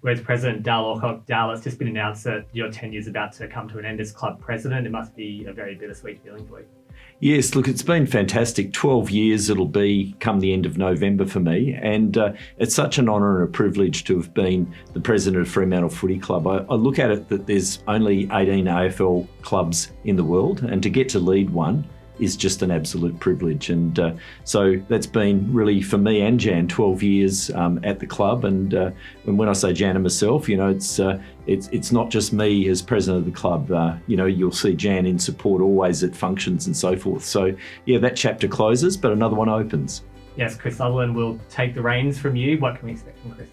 Whereas President Dale Alcock, Dale, it's just been announced that your tenure is about to come to an end as club president. It must be a very bittersweet feeling for you. Yes, look, it's been fantastic. 12 years it'll be come the end of November for me. And it's such an honour and a privilege to have been the president of Fremantle Footy Club. I look at it that there's only 18 AFL clubs in the world, and to get to lead one is just an absolute privilege. And so that's been really, for me and Jan, 12 years at the club. And when I say Jan and myself, it's not just me as president of the club. You'll see Jan in support always at functions and so forth. So yeah, that chapter closes, but another one opens. Yes, Chris Sullivan will take the reins from you. What can we expect from Chris?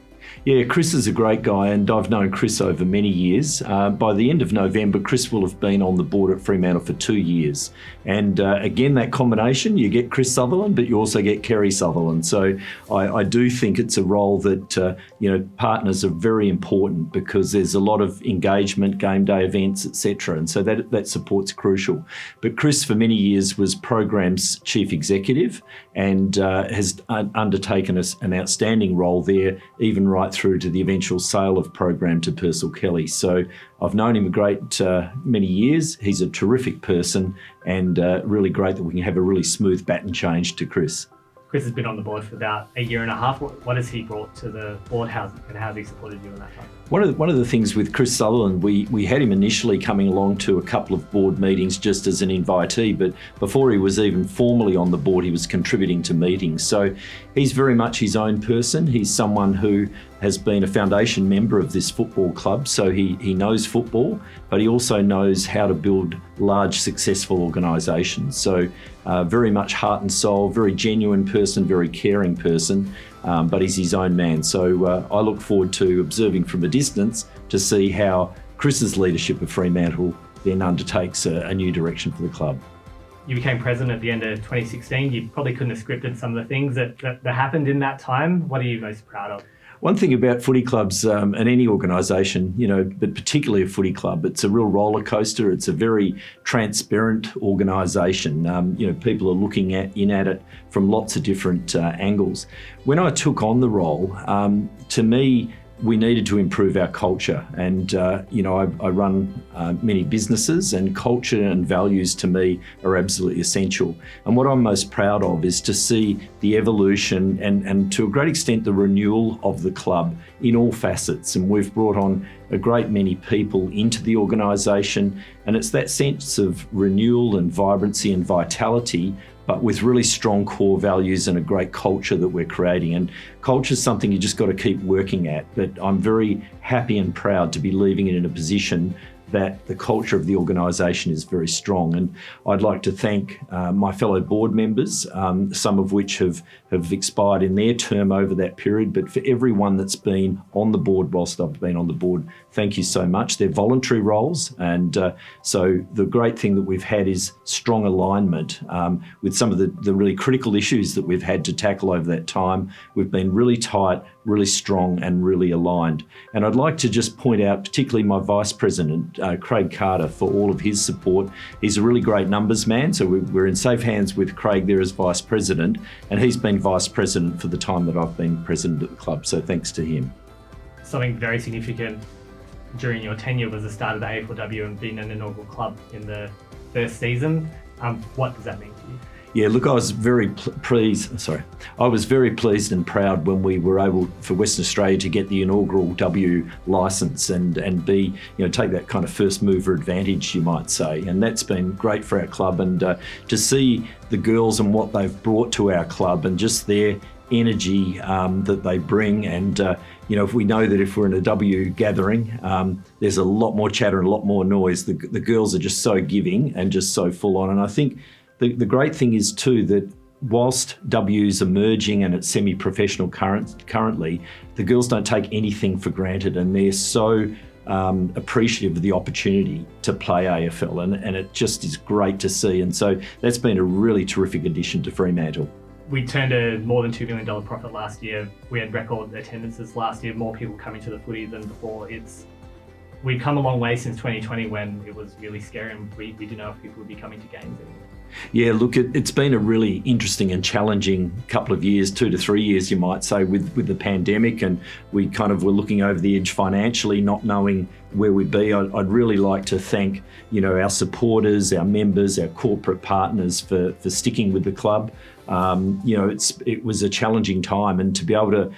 Yeah, Chris is a great guy, and I've known Chris over many years. By the end of November, Chris will have been on the board at Fremantle for 2 years. And again, that combination, you get Chris Sutherland, but you also get Kerry Sutherland. So I do think it's a role that, partners are very important, because there's a lot of engagement, game day events, etc. And so that support's crucial. But Chris, for many years, was Program's chief executive and has undertaken an outstanding role there, even right through to the eventual sale of Program to Purcell Kelly. So I've known him a great many years. He's a terrific person, and really great that we can have a really smooth baton change to Chris. Chris has been on the board for about a year and a half. What has he brought to the board, and how has he supported you in that time? One of the things with Chris Sullivan, we had him initially coming along to a couple of board meetings just as an invitee, but before he was even formally on the board, he was contributing to meetings. So he's very much his own person. He's someone who has been a foundation member of this football club, so he knows football, but he also knows how to build large, successful organisations. So very much heart and soul, very genuine person, very caring person, but he's his own man. So I look forward to observing from a distance to see how Chris's leadership of Fremantle then undertakes a new direction for the club. You became president at the end of 2016. You probably couldn't have scripted some of the things that happened in that time. What are you most proud of? One thing about footy clubs and any organisation, but particularly a footy club, it's a real roller coaster. It's a very transparent organisation. People are looking in at it from lots of different angles. When I took on the role, to me, we needed to improve our culture. And, I run many businesses, and culture and values to me are absolutely essential. And what I'm most proud of is to see the evolution and to a great extent, the renewal of the club in all facets. And we've brought on a great many people into the organisation. And it's that sense of renewal and vibrancy and vitality, but with really strong core values and a great culture that we're creating. And culture is something you just got to keep working at. But I'm very happy and proud to be leaving it in a position that the culture of the organisation is very strong. And I'd like to thank my fellow board members, some of which have expired in their term over that period. But for everyone that's been on the board whilst I've been on the board, thank you so much. They're voluntary roles. And so the great thing that we've had is strong alignment with some of the really critical issues that we've had to tackle over that time. We've been really tight, really strong, and really aligned. And I'd like to just point out particularly my Vice President, Craig Carter, for all of his support. He's a really great numbers man, so we're in safe hands with Craig there as Vice President, and he's been Vice President for the time that I've been President at the club, so thanks to him. Something very significant during your tenure was the start of the AFLW and being an inaugural club in the first season. What does that mean to you? Yeah, look, I was very pleased and proud when we were able for Western Australia to get the inaugural W licence and be, take that kind of first mover advantage, you might say. And that's been great for our club. And to see the girls and what they've brought to our club and just their energy that they bring. And, if we know that if we're in a W gathering, there's a lot more chatter and a lot more noise. The girls are just so giving and just so full on. And I think the great thing is too that whilst W's emerging and it's semi-professional currently, the girls don't take anything for granted, and they're so appreciative of the opportunity to play AFL, and it just is great to see. And so that's been a really terrific addition to Fremantle. We turned a more than $2 million profit last year. We had record attendances last year, more people coming to the footy than before. We've come a long way since 2020 when it was really scary and we didn't know if people would be coming to games anymore. Yeah, look, it's been a really interesting and challenging couple of years, 2 to 3 years, you might say, with the pandemic, and we kind of were looking over the edge financially, not knowing where we'd be. I'd really like to thank, our supporters, our members, our corporate partners for sticking with the club. It was a challenging time, and to be able to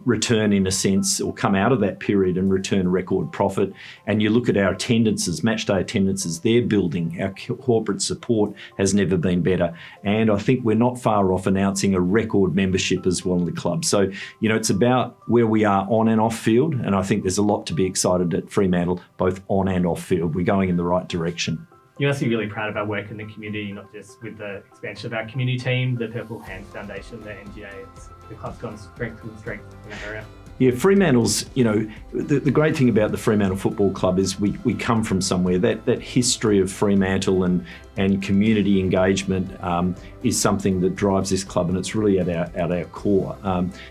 return, in a sense, or come out of that period and return record profit. And you look at our attendances, matchday attendances, they're building. Our corporate support has never been better. And I think we're not far off announcing a record membership as well in the club. So, it's about where we are on and off field. And I think there's a lot to be excited at Fremantle, both on and off field. We're going in the right direction. You must be really proud of our work in the community, not just with the expansion of our community team, the Purple Hands Foundation, the NGA. The club's gone strength to strength in that area. Yeah, Fremantle's, the great thing about the Fremantle Football Club is we come from somewhere. That history of Fremantle and community engagement is something that drives this club, and it's really at our core.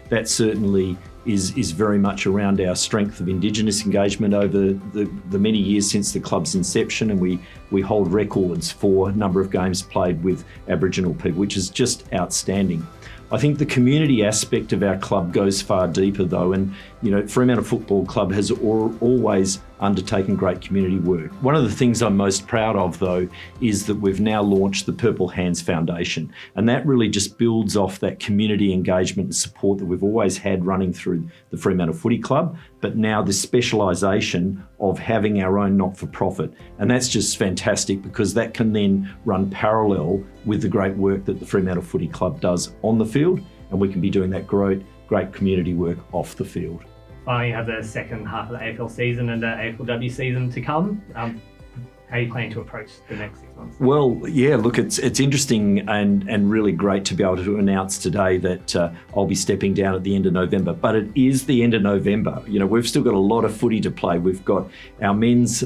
That certainly is very much around our strength of Indigenous engagement over the many years since the club's inception, and we hold records for a number of games played with Aboriginal people, which is just outstanding. I think the community aspect of our club goes far deeper though, and Fremantle Football Club has always undertaken great community work. One of the things I'm most proud of though is that we've now launched the Purple Hands Foundation, and that really just builds off that community engagement and support that we've always had running through the Fremantle Footy Club, but now this specialisation of having our own not-for-profit. And that's just fantastic because that can then run parallel with the great work that the Fremantle Footy Club does on the field, and we can be doing that great community work off the field. Finally, you have the second half of the AFL season and the AFLW season to come. How are you planning to approach the next 6 months? Well, yeah, look, it's interesting and really great to be able to announce today that I'll be stepping down at the end of November. But it is the end of November. We've still got a lot of footy to play. We've got our men's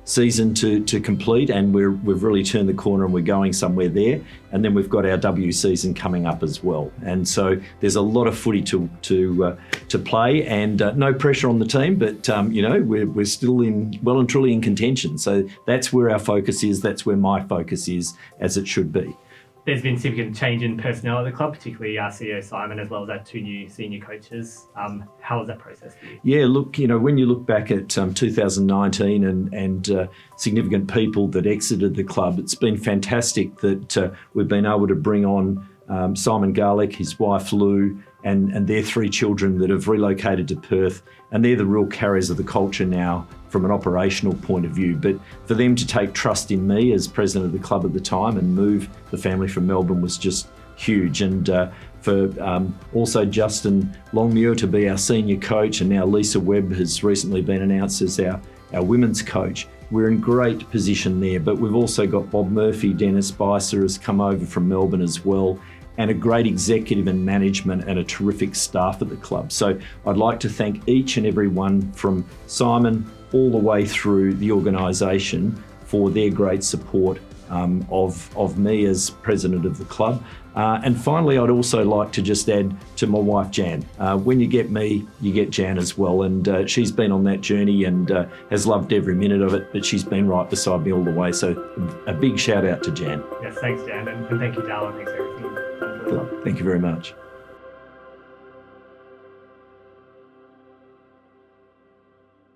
season to complete, and we've really turned the corner and we're going somewhere there. And then we've got our W season coming up as well. And so there's a lot of footy to play, and no pressure on the team, but we're still well and truly in contention. So that's where our focus is. That's where my focus is, as it should be. There's been significant change in personnel at the club, particularly our CEO Simon, as well as our 2 new senior coaches. How was that process for you? Yeah, look, when you look back at 2019 and significant people that exited the club, it's been fantastic that we've been able to bring on Simon Garlick, his wife Lou, and their 3 children that have relocated to Perth, and they're the real carriers of the culture now from an operational point of view. But for them to take trust in me as president of the club at the time and move the family from Melbourne was just huge. And for also Justin Longmuir to be our senior coach, and now Lisa Webb has recently been announced as our women's coach. We're in great position there, but we've also got Bob Murphy, Dennis Bicer has come over from Melbourne as well, and a great executive and management and a terrific staff at the club. So I'd like to thank each and every one from Simon all the way through the organisation for their great support of me as president of the club. And finally, I'd also like to just add to my wife, Jan. When you get me, you get Jan as well. And she's been on that journey and has loved every minute of it, but she's been right beside me all the way. So a big shout out to Jan. Yes, thanks, Jan. And thank you, Dale, and thanks for everything. Thank you very much.